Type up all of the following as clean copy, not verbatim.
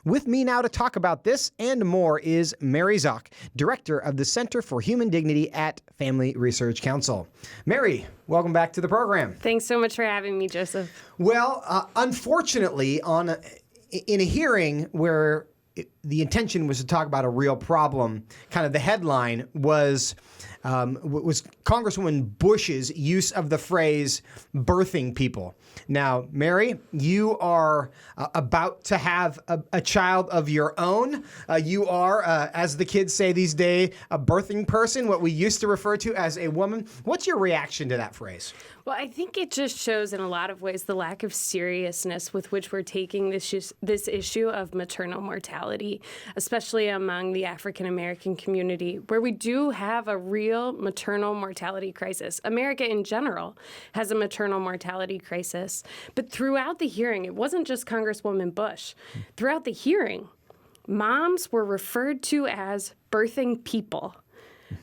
With me now to talk about this and more is Mary Szoch, Director of the Center for Human Dignity at Family Research Council. Mary, welcome back to the program. Thanks so much for having me, Joseph. Well, unfortunately, in a hearing where the intention was to talk about a real problem, kind of the headline was Congresswoman Bush's use of the phrase birthing people. Now, Mary, you are about to have a child of your own. You are, as the kids say these days, a birthing person, what we used to refer to as a woman. What's your reaction to that phrase? Well, I think it just shows in a lot of ways the lack of seriousness with which we're taking this issue of maternal mortality, especially among the African American community, where we do have a real maternal mortality crisis. America in general has a maternal mortality crisis. But throughout the hearing, it wasn't just Congresswoman Bush. Throughout the hearing, moms were referred to as birthing people.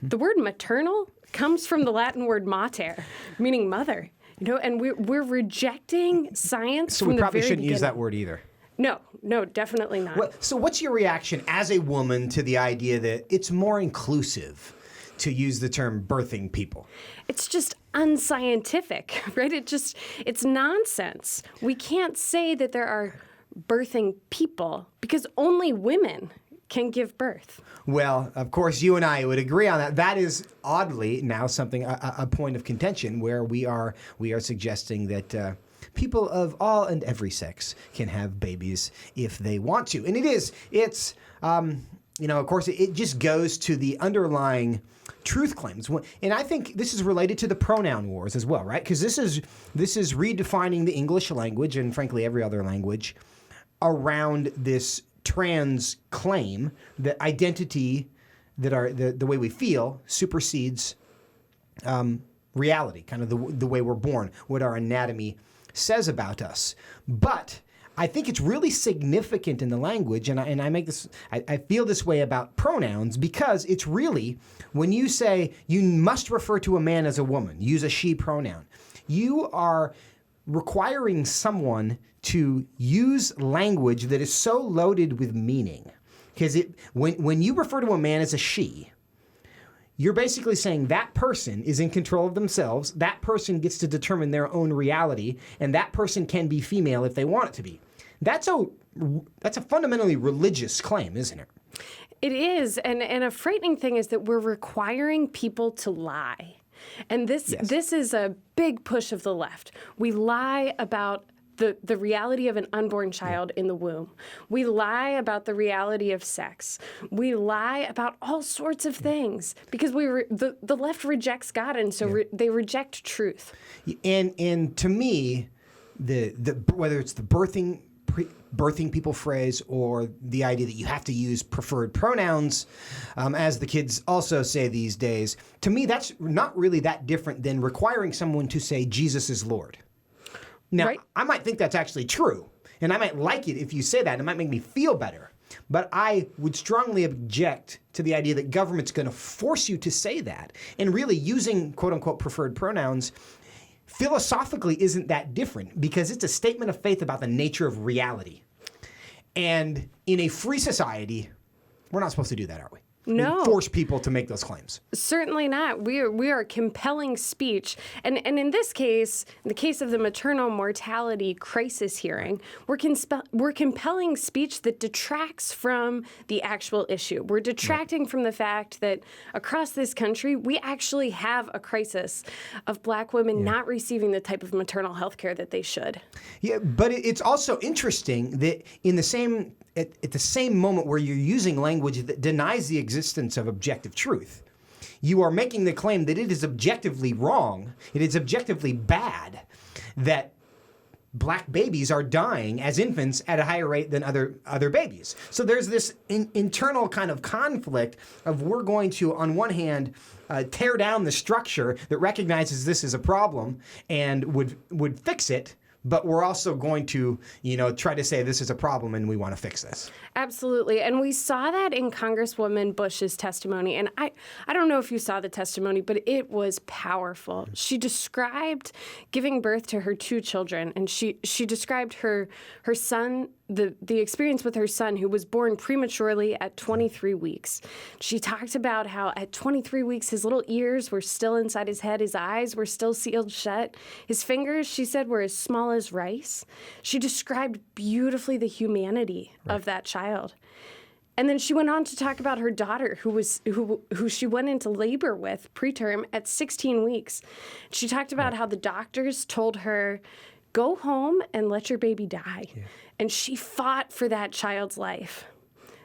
The word maternal comes from the Latin word mater, meaning mother. And we're rejecting science so from the very beginning. So we probably shouldn't use that word either. No, definitely not. So what's your reaction as a woman to the idea that it's more inclusive to use the term birthing people? It's just unscientific, right? It's nonsense. We can't say that there are birthing people because only women can give birth. Well, of course, you and I would agree on that. That is oddly now something, a point of contention where we are suggesting that people of all and every sex can have babies if they want to. And of course, it just goes to the underlying truth claims. And I think this is related to the pronoun wars as well, right? Because this is redefining the English language and frankly every other language around this trans claim that identity, that are the way we feel, supersedes reality, kind of the way we're born, what our anatomy says about us. But I think it's really significant in the language, and I feel this way about pronouns because it's really, when you say you must refer to a man as a woman, use a she pronoun, you are requiring someone to use language that is so loaded with meaning. Because when you refer to a man as a she, you're basically saying that person is in control of themselves, that person gets to determine their own reality, and that person can be female if they want it to be. That's a fundamentally religious claim, isn't it? It is, and a frightening thing is that we're requiring people to lie. And this is a big push of the left. We lie about the reality of an unborn child in the womb. We lie about the reality of sex. We lie about all sorts of things because the left rejects God, and so they reject truth. And to me, whether it's the birthing people phrase or the idea that you have to use preferred pronouns, as the kids also say these days, to me that's not really that different than requiring someone to say Jesus is Lord. Now, right. I might think that's actually true, and I might like it if you say that, and it might make me feel better. But I would strongly object to the idea that government's going to force you to say that. And really using quote-unquote preferred pronouns philosophically isn't that different because it's a statement of faith about the nature of reality. And in a free society, we're not supposed to do that, are we? No. Force people to make those claims. Certainly not. We are compelling speech. And in this case, in the case of the maternal mortality crisis hearing, we're compelling speech that detracts from the actual issue. We're detracting from the fact that across this country, we actually have a crisis of Black women not receiving the type of maternal health care that they should. Yeah, but it's also interesting that in the same at the same moment where you're using language that denies the existence of objective truth, you are making the claim that it is objectively wrong, it is objectively bad that Black babies are dying as infants at a higher rate than other babies. So there's this internal kind of conflict of we're going to, on one hand, tear down the structure that recognizes this is a problem and would fix it, but we're also going to, try to say this is a problem and we want to fix this. Absolutely. And we saw that in Congresswoman Bush's testimony. And I don't know if you saw the testimony, but it was powerful. She described giving birth to her two children, and she described her son the experience with her son, who was born prematurely at 23 weeks. She talked about how at 23 weeks, his little ears were still inside his head. His eyes were still sealed shut. His fingers, she said, were as small as rice. She described beautifully the humanity of that child. And then she went on to talk about her daughter, who she went into labor with preterm at 16 weeks. She talked about how the doctors told her, go home and let your baby die. Yeah. And she fought for that child's life.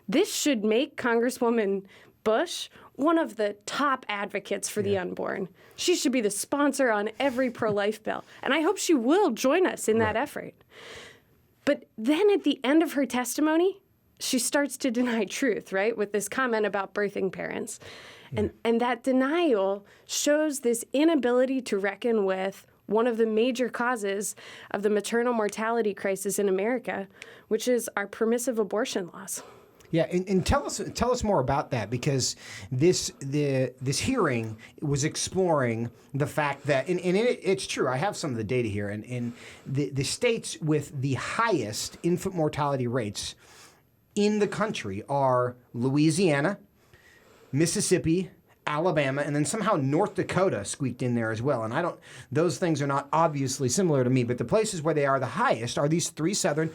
This should make Congresswoman Bush one of the top advocates for the unborn. She should be the sponsor on every pro-life bill. And I hope she will join us in that effort. But then at the end of her testimony, she starts to deny truth, right, with this comment about birthing parents. And that denial shows this inability to reckon with one of the major causes of the maternal mortality crisis in America, which is our permissive abortion laws. Yeah, and tell us more about that, because this hearing was exploring the fact that, and it's true, I have some of the data here, and the states with the highest infant mortality rates in the country are Louisiana, Mississippi, Alabama, and then somehow North Dakota squeaked in there as well. And those things are not obviously similar to me, but the places where they are the highest are these three southern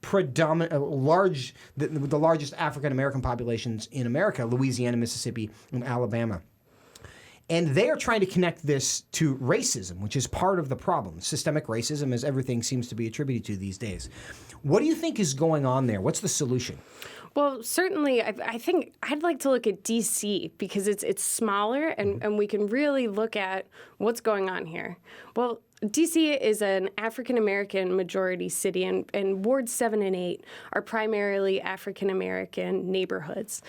the largest African American populations in America: Louisiana, Mississippi, and Alabama. And they are trying to connect this to racism, which is part of the problem. Systemic racism, as everything seems to be attributed to these days. What do you think is going on there? What's the solution? Well, certainly, I think I'd like to look at D.C. because it's smaller and we can really look at what's going on here. Well, D.C. is an African-American majority city, and Wards 7 and 8 are primarily African-American neighborhoods.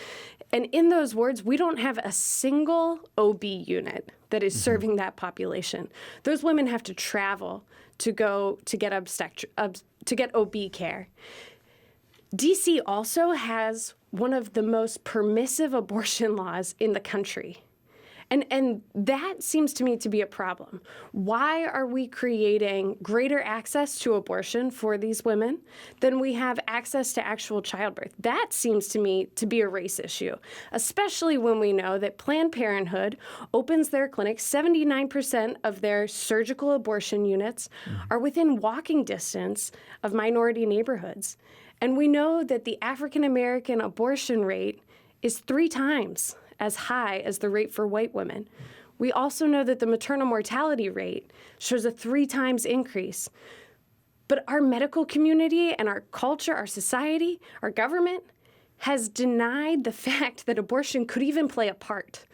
And in those wards, we don't have a single OB unit that is serving that population. Those women have to travel to go to get OB care. D.C. also has one of the most permissive abortion laws in the country. And that seems to me to be a problem. Why are we creating greater access to abortion for these women than we have access to actual childbirth? That seems to me to be a race issue, especially when we know that Planned Parenthood opens their clinics. 79% of their surgical abortion units are within walking distance of minority neighborhoods. And we know that the African American abortion rate is 3 times as high as the rate for white women. We also know that the maternal mortality rate shows a 3 times increase. But our medical community and our culture, our society, our government has denied the fact that abortion could even play a part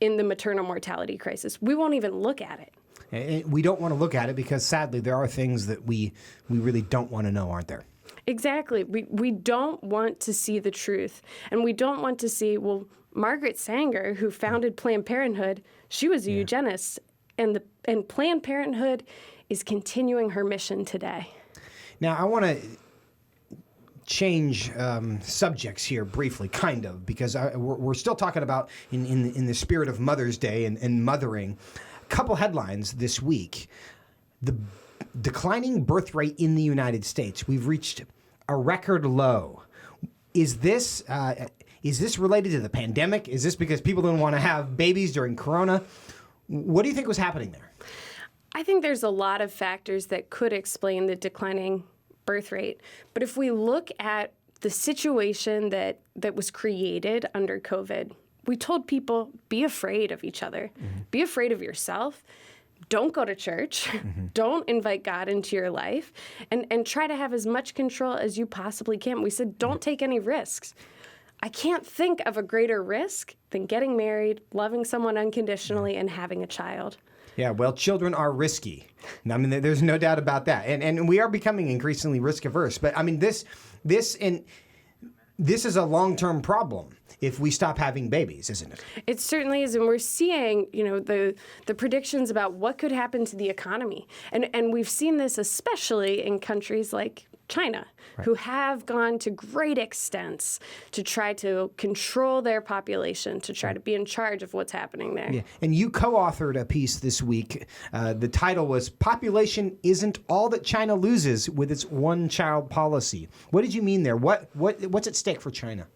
in the maternal mortality crisis. We won't even look at it. And we don't want to look at it because, sadly, there are things that we really don't want to know, aren't there? Exactly. We don't want to see the truth. And we don't want to see, well, Margaret Sanger, who founded Planned Parenthood, she was a eugenist, and Planned Parenthood is continuing her mission today. Now, I want to change subjects here briefly, kind of, because we're still talking about, in the spirit of Mother's Day and mothering, a couple headlines this week. The declining birth rate in the United States. We've reached a record low. Is this related to the pandemic? Is this because people didn't want to have babies during Corona? What do you think was happening there? I think there's a lot of factors that could explain the declining birth rate. But if we look at the situation that was created under COVID, we told people, be afraid of each other. Be afraid of yourself. Don't go to church. Don't invite God into your life. And try to have as much control as you possibly can. We said, don't take any risks. I can't think of a greater risk than getting married, loving someone unconditionally, and having a child. Yeah, well, children are risky. I mean, there's no doubt about that. And we are becoming increasingly risk averse. But I mean, this is a long-term problem if we stop having babies, isn't it? It certainly is. And we're seeing, the predictions about what could happen to the economy. And we've seen this especially in countries like China, who have gone to great extents to try to control their population, to try to be in charge of what's happening there. Yeah. And you co-authored a piece this week. The title was "Population Isn't All That China Loses with Its One-Child Policy." What did you mean there? What's at stake for China?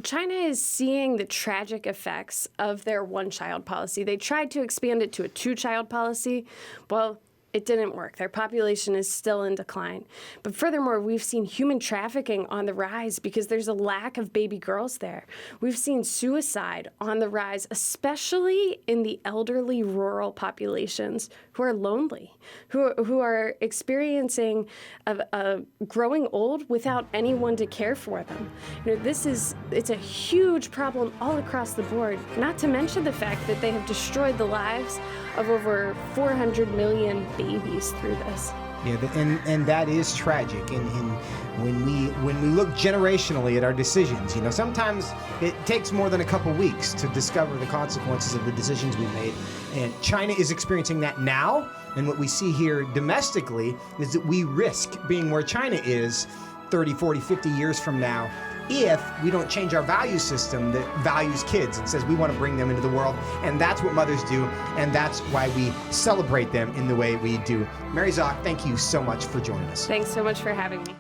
China is seeing the tragic effects of their one-child policy. They tried to expand it to a two-child policy. Well, it didn't work. Their population is still in decline. But furthermore, we've seen human trafficking on the rise because there's a lack of baby girls there. We've seen suicide on the rise, especially in the elderly rural populations who are lonely, who are experiencing a growing old without anyone to care for them. It's a huge problem all across the board, not to mention the fact that they have destroyed the lives of over 400 million babies through this. Yeah, and that is tragic. And when we look generationally at our decisions, sometimes it takes more than a couple weeks to discover the consequences of the decisions we made. And China is experiencing that now. And what we see here domestically is that we risk being where China is 30, 40, 50 years from now if we don't change our value system that values kids and says we want to bring them into the world. And that's what mothers do, and that's why we celebrate them in the way we do. Mary Szoch, thank you so much for joining us. Thanks so much for having me.